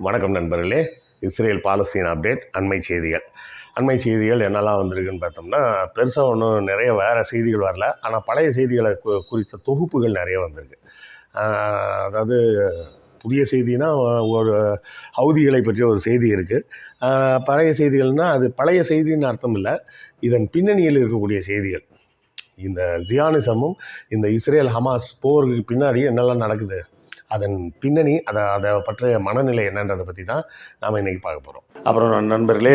வணக்கம் நண்பர்களே. Israel Palestine update அண்மை செய்திகள் என்னெல்லாம் வந்திருக்குன்னு பார்த்தோம்னா, பெருசாக ஒன்றும் நிறைய வேறு செய்திகள் வரல. ஆனால் பழைய செய்திகளை குறித்த தொகுப்புகள் நிறைய வந்திருக்கு. அதாவது புதிய செய்தினா ஒரு ஹவுதிகளை பற்றிய ஒரு செய்தி இருக்குது. பழைய செய்திகள்னால் அது பழைய செய்தின்னு அர்த்தம் இல்லை, இதன் பின்னணியில் இருக்கக்கூடிய செய்திகள். இந்த ஜியானிசமும் இந்த இஸ்ரேல் ஹமாஸ் போருக்கு பின்னாடி என்னெல்லாம் நடக்குது, அதன் பின்னணி, அதை பற்றிய மனநிலை என்னன்றதை பற்றி தான் நாம் இன்றைக்கி பார்க்க போகிறோம். அப்புறம் நண்பர்களே,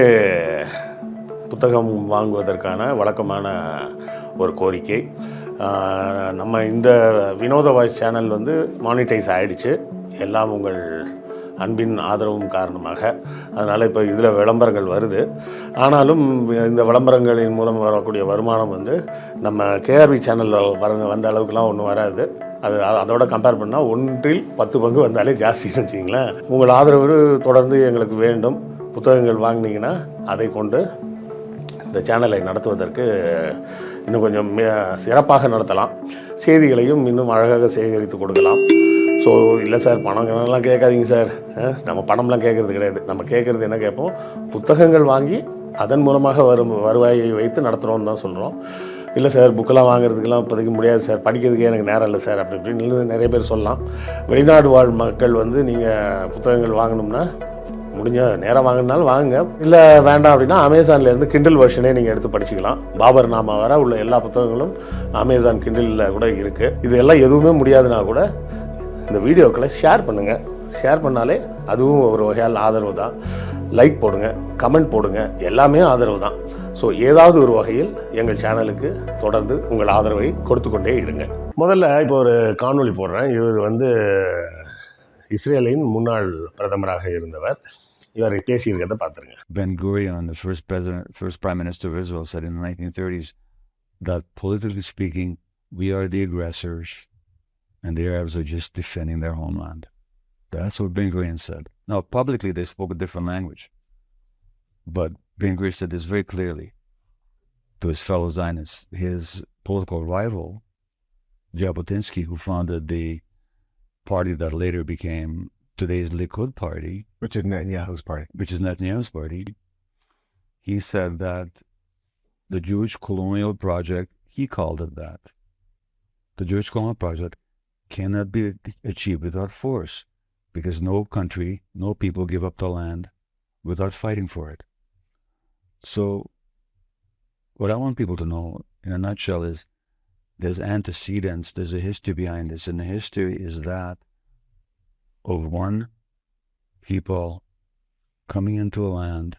புத்தகம் வாங்குவதற்கான வழக்கமான ஒரு கோரிக்கை. நம்ம இந்த வினோத வாய்ஸ் சேனல் மானிட்டைஸ் ஆகிடுச்சு, எல்லாம் உங்கள் அன்பின் ஆதரவும் காரணமாக. அதனால் இப்போ இதில் விளம்பரங்கள் வருது. ஆனாலும் இந்த விளம்பரங்களின் மூலம் வரக்கூடிய வருமானம் நம்ம கேஆர்வி சேனலில் வந்த அளவுக்குலாம் ஒன்றும் வராது. அதோட கம்பேர் பண்ணால் 1/10 பங்கு வந்தாலே ஜாஸ்தின்னு வச்சிங்களேன். உங்கள் ஆதரவு தொடர்ந்து எங்களுக்கு வேண்டும். புத்தகங்கள் வாங்கினீங்கன்னா அதை கொண்டு இந்த சேனலை நடத்துவதற்கு இன்னும் கொஞ்சம் சிறப்பாக நடத்தலாம். செய்திகளையும் இன்னும் அழகாக சேகரித்து கொடுக்கலாம். ஸோ இல்லை சார், பணம்லாம் கேட்காதீங்க சார். நம்ம பணம்லாம் கேட்குறது கிடையாது. நம்ம கேட்குறது என்ன கேட்போம், புத்தகங்கள் வாங்கி அதன் மூலமாக வருவாயை வைத்து நடத்துகிறோன்னு தான் சொல்கிறோம். இல்லை சார், புக்கெல்லாம் வாங்குறதுக்கெல்லாம் இப்போதைக்கு முடியாது சார், படிக்கிறதுக்கே எனக்கு நேரம் இல்லை சார் அப்படி இப்படின்னு நிறைய பேர் சொல்லலாம். வெளிநாடு வாழ் மக்கள் நீங்கள் புத்தகங்கள் வாங்கணும்னா முடிஞ்ச நேரம் வாங்கினாலும் வாங்குங்க. இல்லை வேண்டாம் அப்படின்னா அமேசான்லேருந்து கிண்டில் வெர்ஷனே நீங்கள் எடுத்து படிச்சுக்கலாம். பாபர் நாமா வர உள்ள எல்லா புத்தகங்களும் அமேசான் கிண்டிலில் கூட இருக்குது. இது எல்லாம் எதுவுமே முடியாதுன்னா கூட இந்த வீடியோக்களை ஷேர் பண்ணுங்கள். ஷேர் பண்ணாலே அதுவும் ஒரு வகையால் ஆதரவு தான். லைக் போடுங்க, கமெண்ட் போடுங்க, எல்லாமே ஆதரவு தான். ஸோ ஏதாவது ஒரு வகையில் எங்கள் சேனலுக்கு தொடர்ந்து உங்கள் ஆதரவை கொடுத்து கொண்டே இருங்க. முதல்ல இப்போ ஒரு காணொளி போடுறேன். இவர் இஸ்ரேலின் முன்னாள் பிரதமராக இருந்தவர். இவர் பேசியிருக்கிறத பார்த்துருங்க. Ben Gurion, the first prime minister of Israel, said in the 1930s that politically speaking, we are the aggressors and the Arabs are just defending their homeland. That's what Ben Gurion said. Now, publicly, they spoke a different language. But Ben Gurion said this very clearly to his fellow Zionists. His political rival, Jabotinsky, who founded the party that later became today's Likud party, which is Netanyahu's party, he said that the Jewish colonial project, he called it that, the Jewish colonial project cannot be achieved without force, because no country, no people give up the land without fighting for it. So what I want people to know in a nutshell is there's antecedents, there's a history behind this, and the history is that of one people coming into a land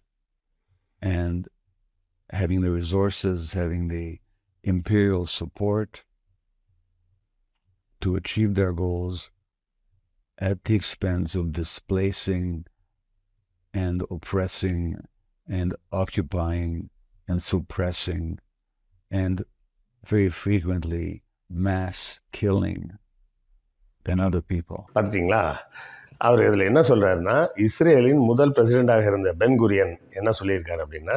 and having the resources, having the imperial support to achieve their goals at the expense of displacing and oppressing and occupying and suppressing and very frequently mass killing than other people. பார்த்துட்டிங்களா? அவர் இதில் என்ன சொல்கிறாருன்னா, இஸ்ரேலின் முதல் பிரசிடெண்ட்டாக இருந்த pen Kurien என்ன சொல்லியிருக்காரு அப்படின்னா,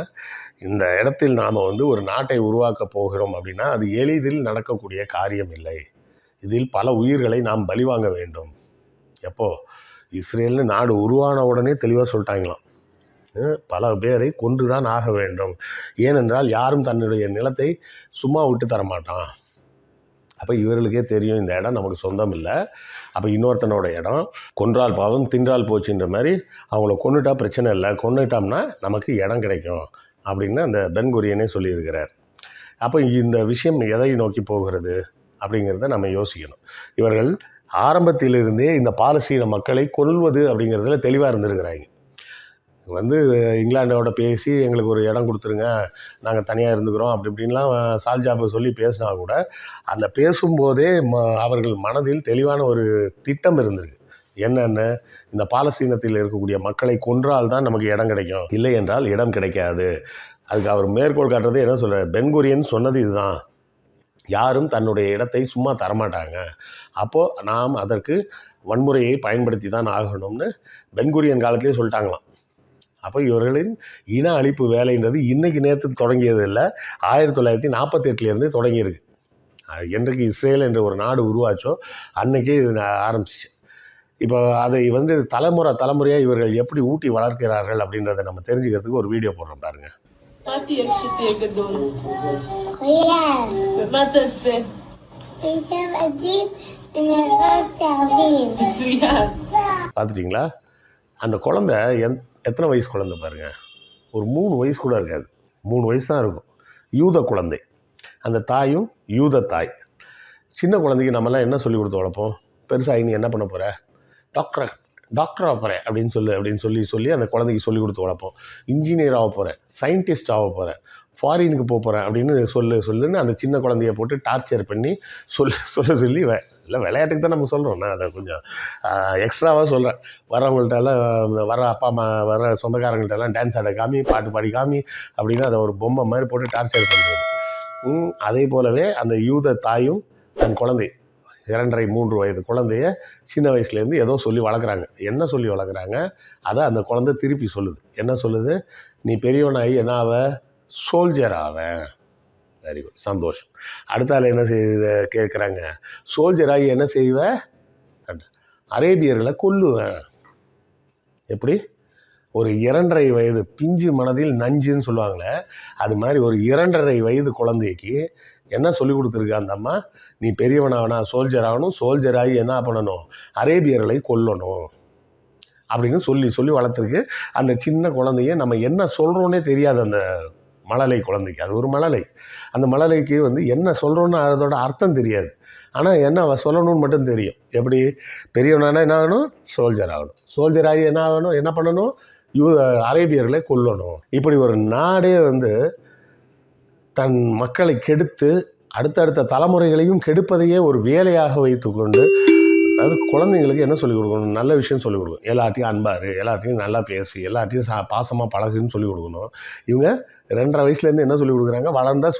இந்த இடத்தில் நாம் ஒரு நாட்டை உருவாக்க போகிறோம் அப்படின்னா அது எளிதில் நடக்கக்கூடிய காரியம் இல்லை. இதில் பல உயிர்களை நாம் பலிவாங்க வேண்டும். எப்போ இஸ்ரேல்னு நாடு உருவான உடனே தெளிவாக சொல்லிட்டாங்களாம், பல பேரை கொன்று தான் ஆக வேண்டும். ஏனென்றால் யாரும் தன்னுடைய நிலத்தை சும்மா விட்டு தரமாட்டான். அப்போ இவர்களுக்கே தெரியும் இந்த இடம் நமக்கு சொந்தம் இல்லை, அப்போ இன்னொருத்தனோட இடம், கொன்றால் பாவம் தின்றால் போச்சுன்ற மாதிரி அவங்கள கொண்டுட்டா பிரச்சனை இல்லை, கொண்டுட்டோம்னா நமக்கு இடம் கிடைக்கும் அப்படின்னு அந்த பென் குரியனே சொல்லியிருக்கிறார். அப்போ இந்த விஷயம் எதை நோக்கி போகிறது அப்படிங்கிறத நம்ம யோசிக்கணும். இவர்கள் ஆரம்பத்திலிருந்தே இந்த பாலஸ்தீன மக்களை கொல்வது அப்படிங்கிறதுல தெளிவாக இருந்திருக்கிறாங்க. இங்கிலாண்டோட பேசி எங்களுக்கு ஒரு இடம் கொடுத்துருங்க, நாங்கள் தனியாக இருந்துக்கிறோம் அப்படி இப்படின்லாம் சால்ஜாபை சொல்லி பேசினா கூட அந்த பேசும்போதே அவர்கள் மனதில் தெளிவான ஒரு திட்டம் இருந்திருக்கு. என்னென்ன, இந்த பாலஸ்தீனத்தில் இருக்கக்கூடிய மக்களை கொன்றால் தான் நமக்கு இடம் கிடைக்கும், இல்லை என்றால் இடம் கிடைக்காது. அதுக்கு அவர் மேற்கோள் காட்டுறது என்ன சொல்கிறார், பென் குரியன் சொன்னது இதுதான், யாரும் தன்னுடைய இடத்தை சும்மா தரமாட்டாங்க, அப்போது நாம் அதற்கு வன்முறையை பயன்படுத்தி தான் ஆகணும்னு பென் குரியன் காலத்திலே சொல்லிட்டாங்களாம். அப்போ இவர்களின் இன அழிப்பு வேலைன்றது இன்றைக்கி நேற்று தொடங்கியது இல்லை, 1948 தொடங்கியிருக்கு. என்றைக்கு இஸ்ரேல் என்ற ஒரு நாடு உருவாச்சோ அன்றைக்கே இது ஆரம்பிச்சிச்சு. இப்போ அதை வந்து தலைமுறையாக இவர்கள் எப்படி ஊட்டி வளர்க்கிறார்கள் அப்படின்றத நம்ம தெரிஞ்சுக்கிறதுக்கு ஒரு வீடியோ போடுறோம் பாருங்க. Mati איך שתהיה גדול. ומה תעשה? מצוין. பார்த்துட்டிங்களா? அந்த குழந்தை எத்தனை வயசு குழந்தை பாருங்க, ஒரு 3 வயசு கூட இருக்காது, 3 வயசு தான் இருக்கும். யூத குழந்தை, அந்த தாயும் யூத தாய். சின்ன குழந்தைக்கு நம்மலாம் என்ன சொல்லி கொடுத்து வளர்ப்போம்? பெருசாகி நீ என்ன பண்ண போகிற? டாக்டர் ஆக போகிறேன் அப்படின்னு சொல்லி அந்த குழந்தைக்கு சொல்லி கொடுத்து வளர்ப்போம். இன்ஜினியர் ஆக போகிறேன், சயின்டிஸ்ட் ஆக போகிறேன், ஃபாரினுக்கு போகிறேன் அப்படின்னு சொல்லுன்னு அந்த சின்ன குழந்தைய போட்டு டார்ச்சர் பண்ணி சொல்லி இல்லை விளையாட்டுக்கு தான் நம்ம சொல்கிறோம். நான் அதை கொஞ்சம் எக்ஸ்ட்ராவாக சொல்கிறேன். வர அப்பா அம்மா வர சொந்தக்காரங்கள்ட்டெல்லாம் டான்ஸ் ஆட காமி, பாட்டு பாடி காமி அப்படின்னு அதை ஒரு பொம்மை மாதிரி போட்டு டார்ச்சர் பண்ணுறது. அதே போலவே அந்த யூத தாயும் தன் குழந்தை 2.5-3 வயது குழந்தைய சின்ன வயசுலேருந்து ஏதோ சொல்லி வளர்க்குறாங்க. என்ன சொல்லி வளர்க்குறாங்க? அதை அந்த குழந்தை திருப்பி சொல்லுது. என்ன சொல்லுது? நீ பெரியவனாகி என்ன ஆவ? சோல்ஜர் ஆவேன். வெரி குட், சந்தோஷம். அடுத்த ஆள் என்ன கேட்குறாங்க? சோல்ஜராகி என்ன செய்வேன்? அரேபியர்களை கொல்லுவேன். எப்படி? ஒரு 2.5 வயது பிஞ்சு மனதில் நஞ்சுன்னு சொல்லுவாங்களே, அது மாதிரி ஒரு 2.5 வயது குழந்தைக்கு என்ன சொல்லி கொடுத்துருக்கு அந்த அம்மா? நீ பெரியவனாகனா சோல்ஜர் ஆகணும், சோல்ஜராகி என்ன பண்ணணும்? அரேபியர்களை கொல்லணும் அப்படின்னு சொல்லி வளர்த்துருக்கு. அந்த சின்ன குழந்தைய நம்ம என்ன சொல்கிறோன்னே தெரியாது அந்த மழலை குழந்தைக்கு. அது ஒரு மழலை. அந்த மழலைக்கு வந்து என்ன சொல்கிறோன்னு அதோட அர்த்தம் தெரியாது. ஆனால் என்ன சொல்லணும்னு மட்டும் தெரியும். எப்படி? பெரியவனானா என்ன ஆகணும்? சோல்ஜர் ஆகணும். சோல்ஜர் ஆகி என்ன ஆகணும்? என்ன பண்ணணும்? அரேபியர்களை கொல்லணும். இப்படி ஒரு நாடே வந்து தன் மக்களை கெடுத்து அடுத்தடுத்த தலைமுறைகளையும் கெடுப்பதையே ஒரு வேலையாக வைத்துக்கொண்டு, அதாவது குழந்தைங்களுக்கு என்ன சொல்லிக் கொடுக்கணும்? நல்ல விஷயம் சொல்லிக் கொடுக்கணும். எல்லாத்தையும் அன்பாரு, எல்லாத்தையும் நல்லா பேசி, எல்லாத்தையும் பாசமாக பழகுன்னு சொல்லிக் கொடுக்கணும். இவங்க 2.5 வயசுலேருந்து என்ன சொல்லிக் கொடுக்குறாங்க? வளர்ந்தால்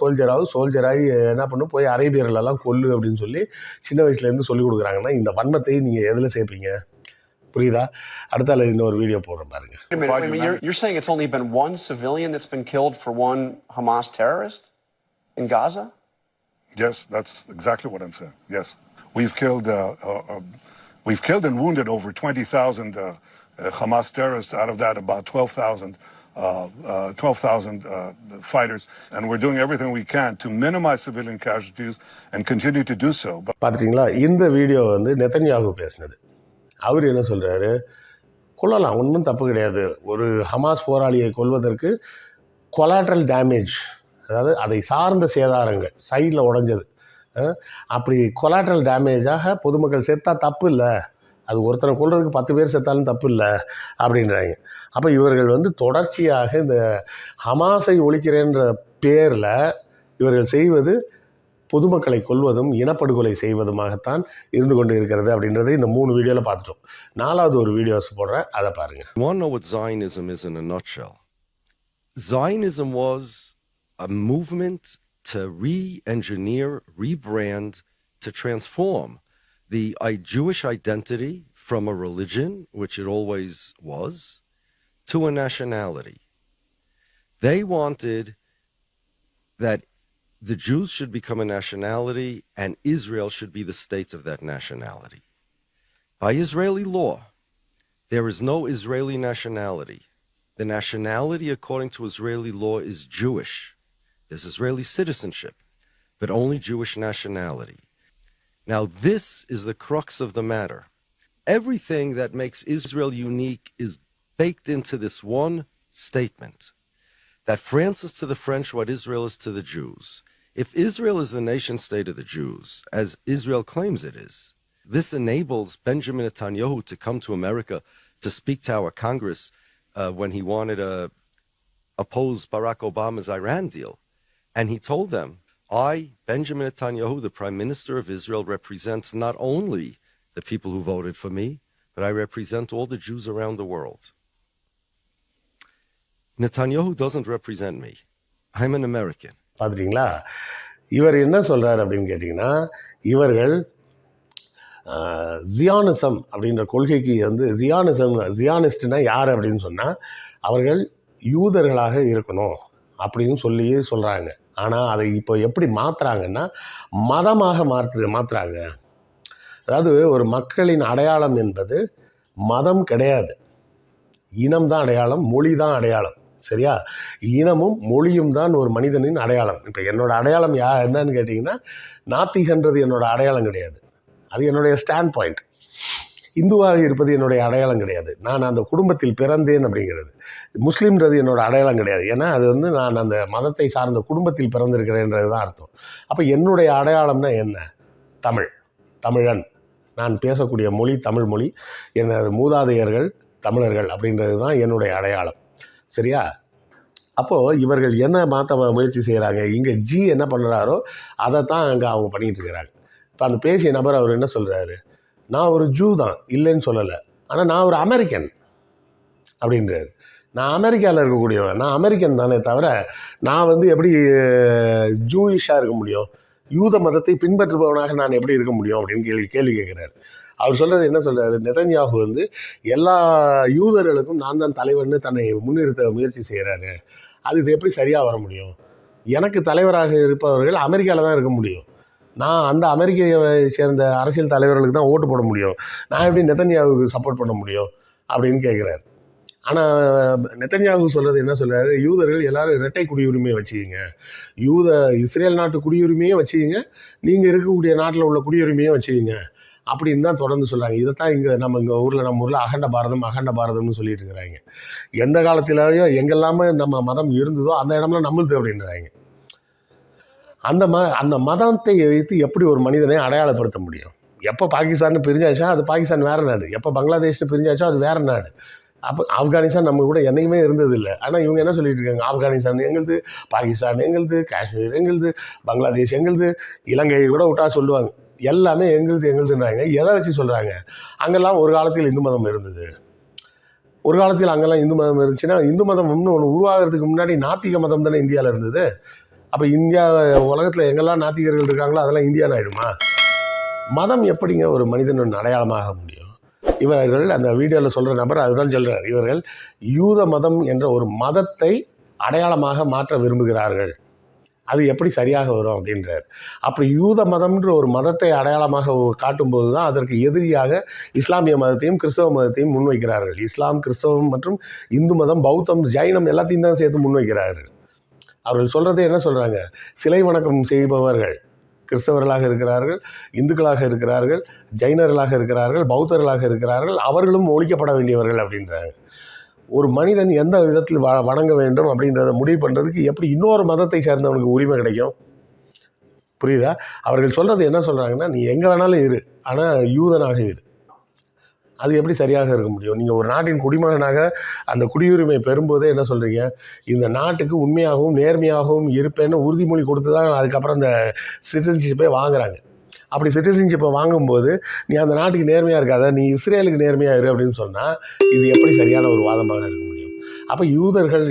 சோல்ஜராகி என்ன பண்ணும்? போய் அரேபியர்களெல்லாம் கொல்லு அப்படின்னு சொல்லி சின்ன வயசுலேருந்து சொல்லிக் கொடுக்குறாங்கன்னா இந்த வன்மத்தை நீங்கள் எதில் சேர்ப்பீங்க? புரியுதா? அடுத்தால இன்னொரு வீடியோ போடுறேன் பாருங்க. Wait a minute. You're saying it's only been one civilian that's been killed for one Hamas terrorist in Gaza? Yes, that's exactly what I'm saying. Yes, we've killed and wounded over 20,000 Hamas terrorists. Out of that, about 12,000 fighters, and we're doing everything we can to minimize civilian casualties and continue to do so. பார்த்துட்டீங்களா? இந்த video வந்து Netanyahu பேசினது. அவர் என்ன சொல்கிறாரு? கொல்லலாம், ஒன்றும் தப்பு கிடையாது. ஒரு Hamas போராளியை கொல்வதற்கு collateral damage, அதாவது அதை சார்ந்த சேதாரங்கள், சைடில் உடைஞ்சது, அப்படி கொலாட்ரல் டேமேஜாக பொதுமக்கள் செத்தா தப்பு இல்லை, அது ஒருத்தனை கொல்றதுக்கு 10 பேர் செத்தாலும் தப்பு இல்லை அப்படின்றாங்க. அப்போ இவர்கள் வந்து தொடர்ச்சியாக இந்த ஹமாஸை ஒழிக்கிறேன்ற பேரில் இவர்கள் செய்வது பொதுமக்களை கொல்வதும் இனப்படுகொலை செய்வதுமாகத்தான் இருந்து கொண்டு இருக்கிறது அப்படின்றதை இந்த 3 வீடியோவில் பார்த்துட்டோம். 4வது ஒரு வீடியோஸ் போடுறேன், அதை பாருங்கள். You want to know what Zionism is in a nutshell? Zionism was a movement to re-engineer, rebrand, to transform the Jewish identity from a religion, which it always was, to a nationality. They wanted that the Jews should become a nationality and Israel should be the state of that nationality. By Israeli law, there is no Israeli nationality. The nationality according to Israeli law is Jewish. There's Israeli citizenship, but only Jewish nationality. Now this is the crux of the matter. Everything that makes Israel unique is baked into this one statement, that France is to the French what Israel is to the Jews. If Israel is the nation state of the Jews, as Israel claims it is, this enables Benjamin Netanyahu to come to America to speak to our Congress when he wanted to oppose Barack Obama's Iran deal. And he told them, I, Benjamin Netanyahu, the Prime Minister of Israel, represents not only the people who voted for me, but I represent all the Jews around the world. Netanyahu doesn't represent me. I'm an American. பார்த்துட்டிங்களா? இவர் என்ன சொல்கிறார் அப்படின்னு கேட்டிங்கன்னா, இவர்கள் ஜியானிசம் அப்படின்ற கொள்கைக்கு வந்து ஜியானிஸ்ட்னா யார் அப்படின்னு சொன்னால் அவர்கள் யூதர்களாக இருக்கணும் அப்படின்னு சொல்கிறாங்க. ஆனால் அதை இப்போ எப்படி மாற்றுறாங்கன்னா மதமாக மாற்றுறாங்க. அதாவது ஒரு மக்களின் அடையாளம் என்பது மதம் கிடையாது, இனம்தான் அடையாளம், மொழி தான் அடையாளம். சரியா? இனமும் மொழியும் தான் ஒரு மனிதனின் அடையாளம். இப்போ என்னோட அடையாளம் என்னன்னு கேட்டிங்கன்னா, நாத்திகன்றது என்னோட அடையாளம் கிடையாது, அது என்னுடைய ஸ்டாண்ட் பாயிண்ட். இந்துவாக இருப்பது என்னுடைய அடையாளம் கிடையாது, நான் அந்த குடும்பத்தில் பிறந்தேன் அப்படிங்கிறது. முஸ்லீம்ன்றது என்னோட அடையாளம் கிடையாது, ஏன்னா அது வந்து நான் அந்த மதத்தை சார்ந்த குடும்பத்தில் பிறந்திருக்கிறேன்றது தான் அர்த்தம். அப்போ என்னுடைய அடையாளம்னா என்ன? தமிழன், நான் பேசக்கூடிய மொழி தமிழ் மொழி, எனது மூதாதையர்கள் தமிழர்கள் அப்படின்றது தான் என்னுடைய அடையாளம். சரியா? அப்போது இவர்கள் என்ன மாற்ற முயற்சி செய்கிறாங்க, இங்கே என்ன பண்ணுறாரோ அதை தான் அங்கே அவங்க பண்ணிகிட்டு இருக்கிறாங்க. இப்போ அந்த பேசிய நபர் அவர் என்ன சொல்கிறாரு, நான் ஒரு ஜூ தான், இல்லைன்னு சொல்லலை, ஆனால் நான் ஒரு அமெரிக்கன் அப்படின்றாரு. நான் அமெரிக்காவில் இருக்கக்கூடியவன், நான் அமெரிக்கன் தானே தவிர நான் வந்து எப்படி ஜூயிஷாக இருக்க முடியும், யூத மதத்தை பின்பற்றுபவனாக நான் எப்படி இருக்க முடியும் அப்படின்னு கேள்வி கேட்குறாரு. அவர் சொல்கிறது என்ன சொல்கிறாரு, நெதன்யாகு வந்து எல்லா யூதர்களுக்கும் நான் தான் தலைவர்னு தன்னை முன்னிறுத்த முயற்சி செய்கிறாரு. இது எப்படி சரியாக வர முடியும்? எனக்கு தலைவராக இருப்பவர்கள் அமெரிக்காவில் தான் இருக்க முடியும், நான் அந்த அமெரிக்காவை சேர்ந்த அரசியல் தலைவர்களுக்கு தான் ஓட்டு போட முடியும், நான் எப்படி நெதன்யாகுவுக்கு சப்போர்ட் பண்ண முடியும் அப்படின்னு கேட்குறாரு. ஆனால் நெதன்யாகு சொல்கிறது என்ன சொல்கிறாரு, யூதர்கள் எல்லாரும் இரட்டை குடியுரிமையை வச்சுக்கிங்க, இஸ்ரேல் நாட்டு குடியுரிமையே வச்சுக்கிங்க, நீங்கள் இருக்கக்கூடிய நாட்டில் உள்ள குடியுரிமையே வச்சுக்கிங்க அப்படின்னு தான் தொடர்ந்து சொல்கிறாங்க. இதைத்தான் நம்ம ஊரில் அகண்ட பாரதம்னு சொல்லிட்டு இருக்கிறாங்க. எந்த காலத்திலேயோ எங்கெல்லாமே நம்ம மதம் இருந்ததோ அந்த இடம்லாம் நம்மளுது அப்படின்றாங்க. அந்த மதத்தை வைத்து எப்படி ஒரு மனிதனை அடையாளப்படுத்த முடியும்? எப்போ பாகிஸ்தான் பிரிஞ்சாச்சோ அது பாகிஸ்தான் வேறு நாடு, எப்போ பங்களாதேஷ்னு பிரிஞ்சாச்சோ அது வேறு நாடு. அப்போ ஆப்கானிஸ்தான் நம்ம கூட என்றைக்குமே இருந்ததில்லை. ஆனால் இவங்க என்ன சொல்லிட்டு இருக்காங்க, ஆப்கானிஸ்தான் எங்களுது, பாகிஸ்தான் எங்களுது, காஷ்மீர் எங்களுது, பங்களாதேஷ் எங்களுது, இலங்கையை கூட விட்டா சொல்லுவாங்க, எல்லாமே எங்களுதுன்றாங்க. எதை வச்சு சொல்கிறாங்க? அங்கெல்லாம் ஒரு காலத்தில் இந்து மதம் இருந்தது, ஒரு காலத்தில் அங்கெல்லாம் இந்து மதம் இருந்துச்சுன்னா, இந்து மதம் இன்னும் ஒன்று உருவாகிறதுக்கு முன்னாடி நாத்திக மதம் தானே இந்தியாவில் இருந்தது. அப்போ உலகத்தில் எங்கெல்லாம் நாத்திகர்கள் இருக்காங்களோ அதெல்லாம் இந்தியான்னு ஆகிடுமா? மதம் எப்படிங்க ஒரு மனிதன் அடையாளமாக முடியும்? இவர்கள் அந்த வீடியோவில் சொல்கிற நபர் அதுதான் சொல்கிறார், இவர்கள் யூத மதம் என்ற ஒரு மதத்தை அடையாளமாக மாற்ற விரும்புகிறார்கள், அது எப்படி சரியாக வரும் அப்படின்றார். அப்படி யூத மதம்ன்ற ஒரு மதத்தை அடையாளமாக காட்டும்போது தான் அதற்கு எதிரியாக இஸ்லாமிய மதத்தையும் கிறிஸ்தவ மதத்தையும் முன்வைக்கிறார்கள். இஸ்லாம், கிறிஸ்தவம் மற்றும் இந்து மதம், பௌத்தம், ஜைனம் எல்லாத்தையும் தான் சேர்த்து முன்வைக்கிறார்கள். அவர்கள் சொல்கிறதே என்ன சொல்கிறாங்க, சிலை வணக்கம் செய்பவர்கள் கிறிஸ்தவர்களாக இருக்கிறார்கள், இந்துக்களாக இருக்கிறார்கள், ஜைனர்களாக இருக்கிறார்கள், பௌத்தர்களாக இருக்கிறார்கள், அவர்களும் ஒழிக்கப்பட வேண்டியவர்கள் அப்படின்றாங்க. ஒரு மனிதன் எந்த விதத்தில் வணங்க வேண்டும் அப்படின்றத முடிவு பண்ணுறதுக்கு எப்படி இன்னொரு மதத்தை சேர்ந்தவனுக்கு உரிமை கிடைக்கும்? புரியுதா? அவர்கள் சொல்கிறது என்ன சொல்கிறாங்கன்னா, நீ எங்கே வேணாலும் இரு, ஆனால் யூதனாக இரு, அது எப்படி சரியாக இருக்க முடியும்? நீங்கள் ஒரு நாட்டின் குடிமகனாக அந்த குடியுரிமை பெறும்போதே என்ன சொல்கிறீங்க, இந்த நாட்டுக்கு உண்மையாகவும் நேர்மையாகவும் இருப்பேன்னு உறுதிமொழி கொடுத்து தான் அதுக்கப்புறம் அந்த சிட்டிசன்ஷிப்பை வாங்குறாங்க. அப்படி சிட்டிசன்ஷிப்பை வாங்கும்போது நீ அந்த நாட்டுக்கு நேர்மையாக இருக்காத, நீ இஸ்ரேலுக்கு நேர்மையாக இரு அப்படின்னு சொன்னால் இது எப்படி சரியான ஒரு வாதமாக இருக்க முடியும்? அப்போ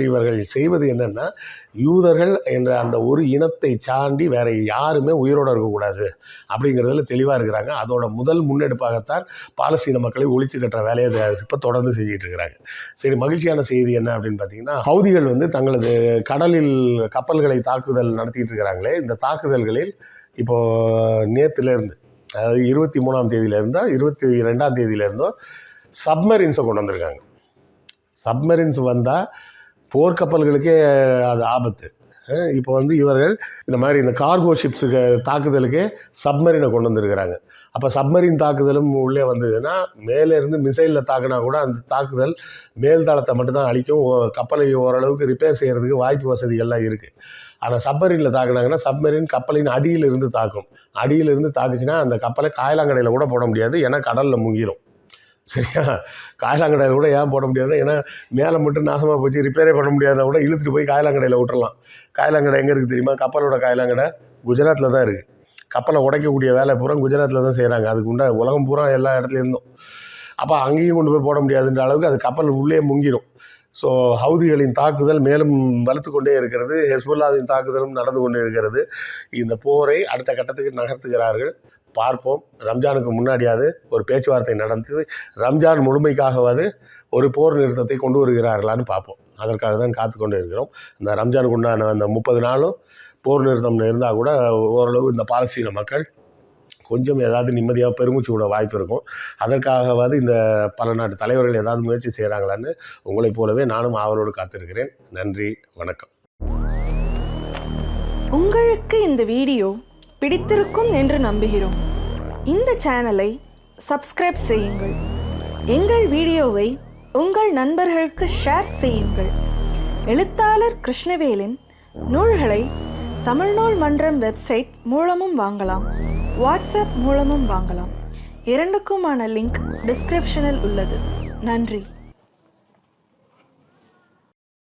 இவர்கள் செய்வது என்னென்னா, யூதர்கள் என்ற அந்த ஒரு இனத்தை சாண்டி வேறு யாருமே உயிரோடு இருக்கக்கூடாது அப்படிங்கிறதுல தெளிவாக இருக்கிறாங்க. அதோட முதல் முன்னெடுப்பாகத்தான் பாலஸ்தீன மக்களை ஒழித்து கட்டுற வேலையை இப்போ தொடர்ந்து செஞ்சுட்டு இருக்கிறாங்க. சரி, மகிழ்ச்சியான செய்தி என்ன அப்படின்னு பார்த்தீங்கன்னா, ஹவுதிகள் வந்து தங்களது கடலில் கப்பல்களை தாக்குதல் நடத்திட்டு இருக்கிறாங்களே, இந்த தாக்குதல்களில் இப்போது நேற்றுலேருந்து, அதாவது 23ஆம் தேதியிலேருந்தோ 22ஆம் தேதியிலேருந்தோ சப்மரீன்ஸை கொண்டு வந்திருக்காங்க. சப்மரீன்ஸ் வந்தால் போர்க்கப்பல்களுக்கே அது ஆபத்து. இப்போ வந்து இவர்கள் இந்த மாதிரி இந்த கார்கோ ஷிப்ஸுக்கு தாக்குதலுக்கே சப்மரீனை கொண்டு வந்திருக்கிறாங்க. அப்போ சப்மரீன் தாக்குதலும் உள்ளே வந்ததுன்னா, மேலேருந்து மிசைலில் தாக்குனா கூட அந்த தாக்குதல் மேல் தளத்தை மட்டும்தான் அழிக்கும், கப்பலை ஓரளவுக்கு ரிப்பேர் செய்கிறதுக்கு வாய்ப்பு வசதிகள்லாம் இருக்குது. ஆனால் சப்மரீனில் தாக்குனாங்கன்னா சப்மரீன் கப்பலின் அடியிலிருந்து தாக்கும். அடியிலிருந்து தாக்குச்சுன்னா அந்த கப்பலை காயலாங்கடையில் கூட போட முடியாது, ஏன்னா கடலில் முங்கிடும். சரியா? காயலாங்கடையில் கூட ஏன் போட முடியாதுன்னா, ஏன்னா மேலே மட்டும் நாசமாக போச்சு, ரிப்பேரே பண்ண முடியாத கூட இழுத்துட்டு போய் காயலாங்கடையில் விட்டுறலாம். காயலாங்கடை எங்கே இருக்குது தெரியுமா? கப்பலோட காயலாங்கடை குஜராத்தில் தான் இருக்குது. கப்பலை உடைக்கக்கூடிய வேலை பூரா குஜராத்தில் தான் செய்கிறாங்க. அதுக்கு உண்டா உலகம் பூரா எல்லா இடத்துலேருந்தும். அப்போ அங்கேயும் கொண்டு போய் போட முடியாதுன்ற அளவுக்கு அது கப்பல் உள்ளே முங்கிடும். ஸோ ஹவுதிகளின் தாக்குதல் மேலும் வலுத்து கொண்டே இருக்கிறது, ஹெஸ்புல்லாவின் தாக்குதலும் நடந்து கொண்டே இருக்கிறது. இந்த போரை அடுத்த கட்டத்துக்கு நகர்த்துகிறார்கள். பார்ப்போம். ரம்ஜானுக்கு முன்னாடியாவது ஒரு பேச்சுவார்த்தை நடந்து ரம்ஜான் முழுமைக்காகவாது ஒரு போர் நிறுத்தத்தை கொண்டு வருகிறார்களான்னு பார்ப்போம். அதற்காக தான் காத்து கொண்டு இருக்கிறோம். இந்த ரம்ஜானுக்கு உண்டான அந்த 30 நாளும் போர் நிறுத்தம் இருந்தால் கூட ஓரளவு இந்த பாலஸ்தீன மக்கள் கொஞ்சம் ஏதாவது நிம்மதியாக பெருமூச்சு விட வாய்ப்பு இருக்கும். அதற்காகவாது இந்த பல நாட்டு தலைவர்கள் ஏதாவது முயற்சி செய்கிறாங்களான்னு உங்களைப் போலவே நானும் ஆவலோடு காத்திருக்கிறேன். நன்றி, வணக்கம். உங்களுக்கு இந்த வீடியோ பிடித்திருக்கும் என்று நம்புகிறோம். இந்த சேனலை சப்ஸ்கிரைப் செய்யுங்கள். எங்கள் வீடியோவை உங்கள் நண்பர்களுக்கு ஷேர் செய்யுங்கள். எழுத்தாளர் கிருஷ்ணவேலின் நூல்களை தமிழ்நூல் மன்றம் வெப்சைட் மூலமும் வாங்கலாம், வாட்ஸ்அப் மூலமும் வாங்கலாம். இரண்டுக்குமான லிங்க் டிஸ்கிரிப்ஷனில் உள்ளது. நன்றி.